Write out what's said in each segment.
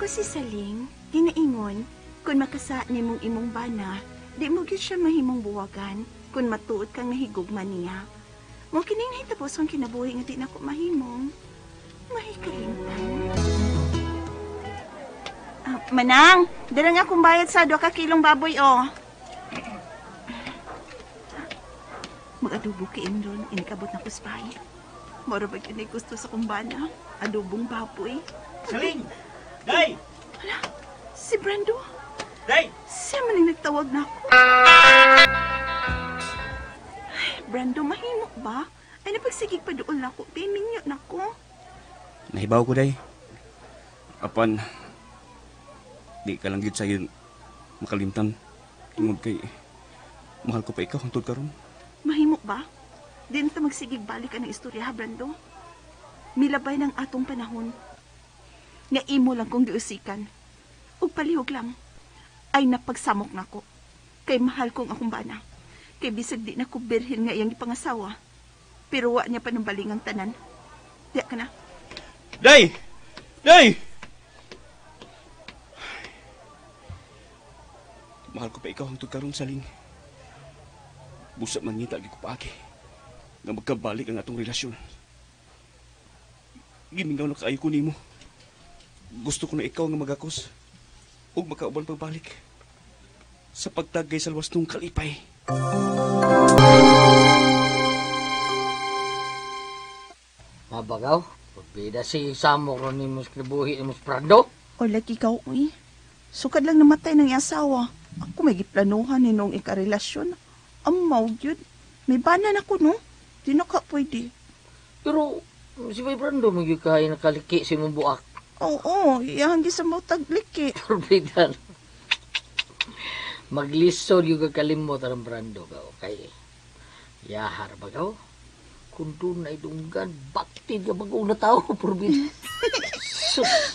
Ako si Saling, ginaingon, kung makasa ni mong imong bana, di mo gyud siya mahimong buwagan kung matuod kang nahigugman niya. Mo kining nahitapos ang kinabuhi nga di na ko mahimong. Mahikalimtan. Manang, dala nga akong bayad sa 2 kilong baboy, oh. Mag-adobo kay Imron, inikabot na kuspay. Moro ba yun ay gusto sa kumbana? Adobong baboy. Saling! Day! Hala, si Brando. Day! Siya man ang nagtawag na ako. Ay, Brando, mahimok ba? Ay, napagsigig pa doon ako. Piminyo na ko. Nahibaw ko, Day. Apan, di ka lang yun sa'yo makalimtan. Tungod kay, mahal ko pa ikaw hantod karon. Mahimok ba? Di na ta magsigig balik ang istorya, ha, Brando? Milabay ng atong panahon. Nga imo lang kong giusikan. Ug palihog lang. Ay napagsamok na ko. Kay mahal kong akong bana. Kay bisag di na ko birhin nga iyang ipangasawa. Pero wa niya panumbaling ang tanan. Diya ka na. Day! Day! Mahal ko pa ikaw hangtod karon, Saling. Busa mangita gi ko paagi nga magkabalik ang atong relasyon. Gimingaw na kaayo ko nimo. Gusto ko na ikaw nga magakos ug makauban pagbalik sa pagtagay sa luwas nung kalipay. Mabagaw, pagbida si Samok ron ni Muslibuhi ni Musprado. O lagi ikaw, uy. Sukad lang namatay ng asawa. Ako may giplanuhan ni nung ikarelasyon. Amaw, yun. May banan ako, no? Di na ka pwede. Pero si Bay Brando magigay nakaliki si mong buak. Oo, iyahan sa mo tagliki. Pagbida. Maglisod yung kakalimot ang Brando ka, okay? Yahar bagaw. Kung doon na idunggan, bakti ka mag-una tao, pagbida.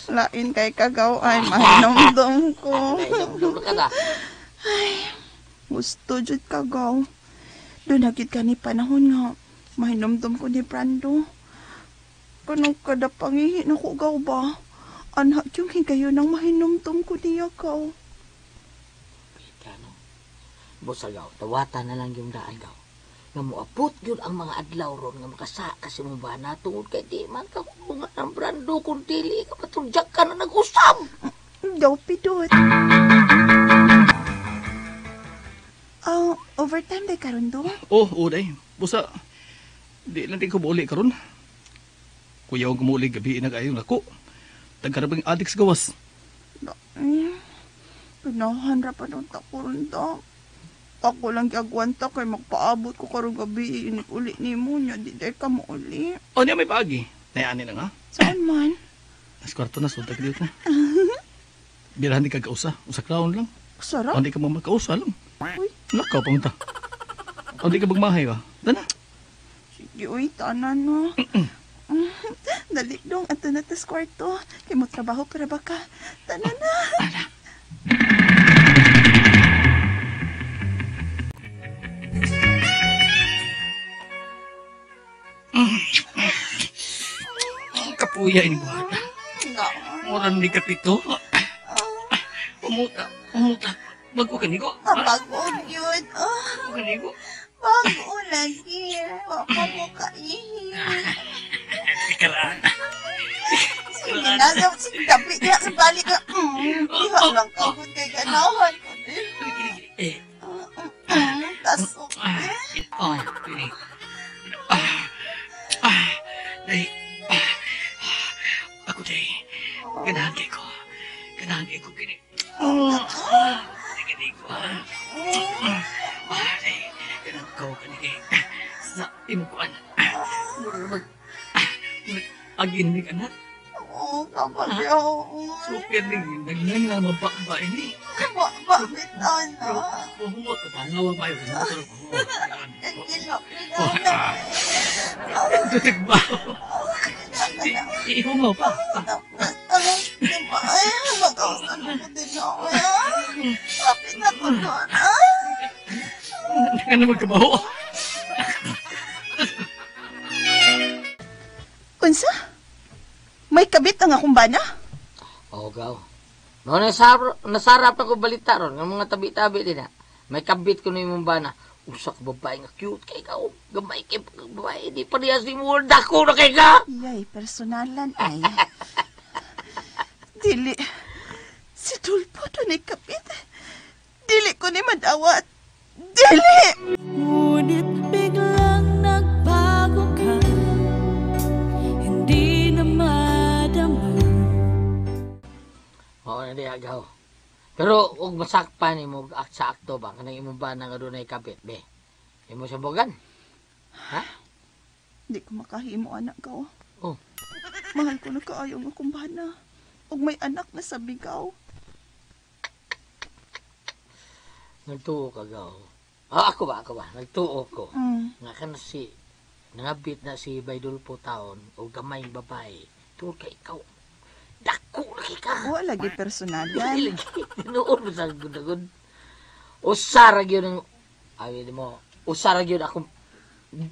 Lain kay kagaw ay mahinomdom ko. Mahinomdom ka na. Ay, gusto jud kagaw. Doon hagit ka ni panahon nga. Mahinomdom ko ni Brando. Kanong kada pangihi na ko gaw ba? Anak yung higayon ng mahinomdom ko niya gaw. Kano? Busagaw, tawatan na lang yung daan gaw. Nga moabot yun ang mga adlaw ron nga makasaka si mong bana tungod kay di man ka kunga ng Brando kung dili ka patudyak ka na nag-usam. Daw pidot. Overtime day karon do? Oo, Day. Busa, di lang di ko mauli karon. Kuya ang kumuli gabi na kayo nako. Tagkarabang adik sa gawas. Pinahan ra pa nung takuron daw. Ako lang gagwanta kay magpaabot ko karong gabi. Init uli ni mo niya. Di day ka mo uli. O niya may paagi. Nayani na nga. Saan man? Nas kwarto na, sunta ka dito. Birahan di ka kausa. Usa crown lang. Sarap? O di ka magkausa lang. Uy. Lakaw pangunta. O di ka magmahay ka. Dana. Sige, uy, tanan no. Dali dong, ato na tas kwarto. Kay mo trabaho para baka. Tanan na. Ana. Kapuya ini buhat. Orang di kapito. Umuta. Bago kanigo. Bago yun. Bago kanigo. Bago lagi. Wapa mo kaihi. Ikalaan. Sige na, gabi niya balik ka. Iha lang ka kung kay ganahan ko din. Tasok. Day. Ako day. Ganahan ko. Ganahan ko kini. Ganahan ko. Day. Ganahan ko kini. Sa imukuan. Agin ni anak. Oo, kapag yaw. Sukir ni nagnan nga mababa ini. Bakit ano? Humot ka tanawa pa yun. Tutik ba? Iho mo pa. Magkausan mo din ako. Kapit na ko doon. Hindi ka na magkabaho. Unsa? May kabit ang akong bana? Oo, gaw. Mga nasarap ako balita ron, ng mga tabi-tabi din na. May kabit ko na yung bana. Usa ka babae nga cute kay ka. Gamay kay babae. Di pa niya si Murda ko na kay ka. Yay, personalan ay. Dili. Si Dulpo doon ay kapit. Dili ko ni madawat. Dili! Ngunit biglang nagbago ka, hindi na madama. Oo na di agaw. Pero kung masakpan mo sa akto ba, kanang imo ba nga doon ay kabit, be? Imo sa bogan? Ha? Di ko makahimo anak ko. Oh. Mahal ko na kaayo nga kumbana. Ug may anak na sa bigaw. Nagtuo ka gaw. Ah, ako ba? Nagtuo ko. Nga ka na nangabit na si Baydulpo taon o gamay babae. Tuod ka ikaw. Dako lagi ka. Wala lagi personalan. Dili lagi. Tinuod mo sa gudagod. Usara gyud ng ay mo. Usara gyud akong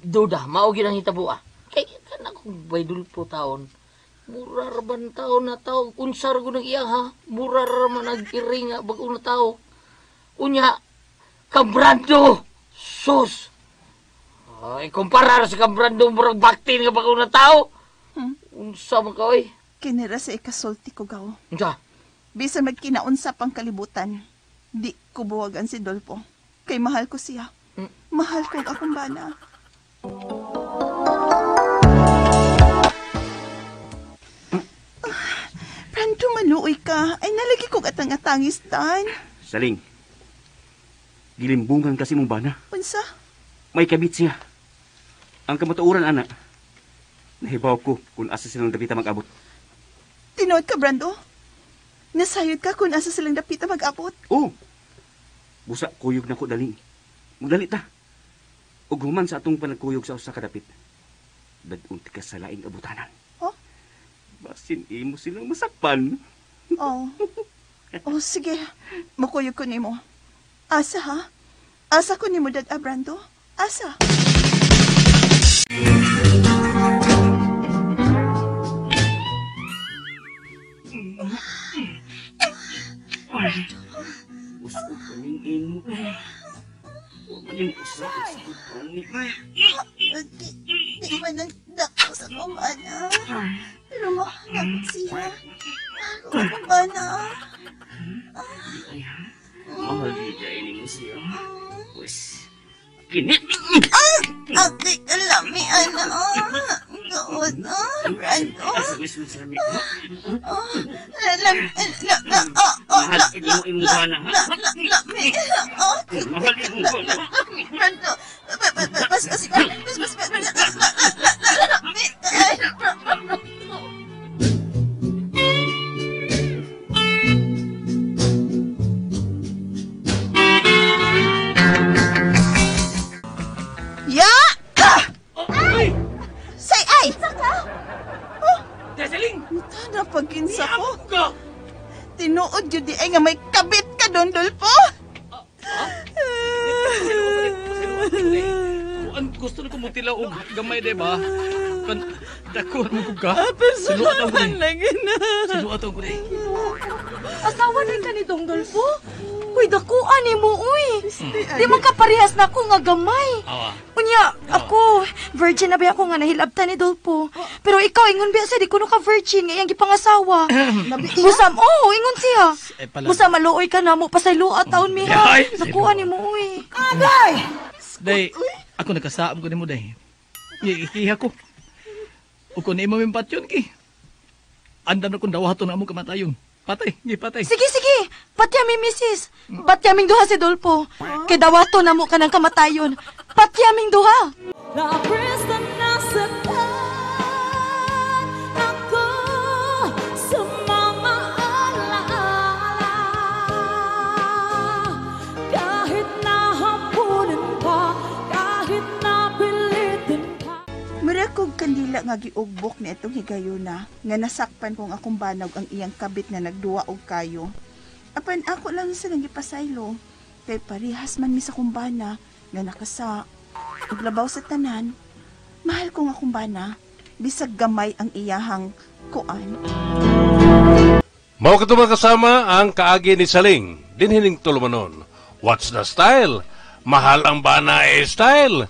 duda. Mao gyud ang hitabo ah. Kay kana kong Baydulpo taon. Mura ra ban taon na tao. Unsar gyud ng iya ha. Mura ra man nag-iri nga bag-o na tao. Unya Kambrando! Sus! Ay, kumpara sa Kambrando, murag baktin nga bag-o na tao. Unsa man ka, oy? Kinira sa ikasulti ko gaw. Unsa? Bisan magkinaunsa pang kalibutan. Di ko buwagan si Dolpo. Kay mahal ko siya. Mahal ko ang akong bana. Brando, maluoy ka. Ay, nalagi kong atang-atangis, Tan. Saling, gilimbungan kasi mong bana. Unsa? May kabit siya. Ang kamatuuran, anak. Nahibaw ko kung asa silang dapita mag-abot. Tinood ka, Brando? Nasayod ka kung asa silang dapita mag-abot? Oo. Busa, kuyog na ko daling. Magdali ta. Ug human sa atong panagkuyog sa usa ka dapit. Dadunti ka sa laing abutanan. Oh? Basin imo silang masapan. Oh. Oh, sige. Makuyog ko nimo. Asa, ha? Asa ko nimo, Dad Brando? Asa? Usa ka ning imo. Maning usa ka ning Di man nagdako sa kumana. Pero mahanap siya. Ako kumana. mahal dia ini siya. Wes. Kini. Ate, kalami, anak. Gawad na, Brando. Wes sami. Mahal ini mo imo bana. Lami. Mahal imo bana. Brando. Bas. Lami. Ya! Ay! Say ay! Saka! Deseling! Tana pagkinsa ko. Ka! Tinuod yun di ay nga may kabit ka doon, Dolpo. Kuan gusto na ko mo tilaw og gamay de ba? Kan dako mo ko ka. Personalan lagi na. Sinuat ko de. Asawa din ka ni Dolpo? Uy, dakuan ni mo, uy. Di man ka parehas na ako nga gamay. Awa. Unya, ako, virgin na ba ako nga nahilabta ni Dolpo? Pero ikaw, ingon biya sa di ko no ka virgin, nga iyang gipangasawa. Busam, ingon siya. Busam, maluoy ka na mo, pasayloa taon mi ha. Ay, Nakuha ni mo, uy. Day, ako nakasaam ko nimo day. Iha ko. O kun imo min patyon ki. Andan na kung dawaton na mo kamatayon. Patay, patay. Sige, patyami, misis. Patyaming duha si Dolpo. Kay dawato na mo ka ng kamatayon. Patyaming duha. Murakog kandila nga giugbok ni itong higayuna nga nasakpan kong akong banog ang iyang kabit na nagduwa og kayo. Apan ako lang silang gipasaylo kay parihas man mi sa kumbana nga nakasa ug labaw sa tanan. Mahal ko nga kumbana bisag gamay ang iyahang kuan. Mao katong kasama ang kaagi ni Saling, dinhining tulumanon. What's the style? Mahal ang bana style.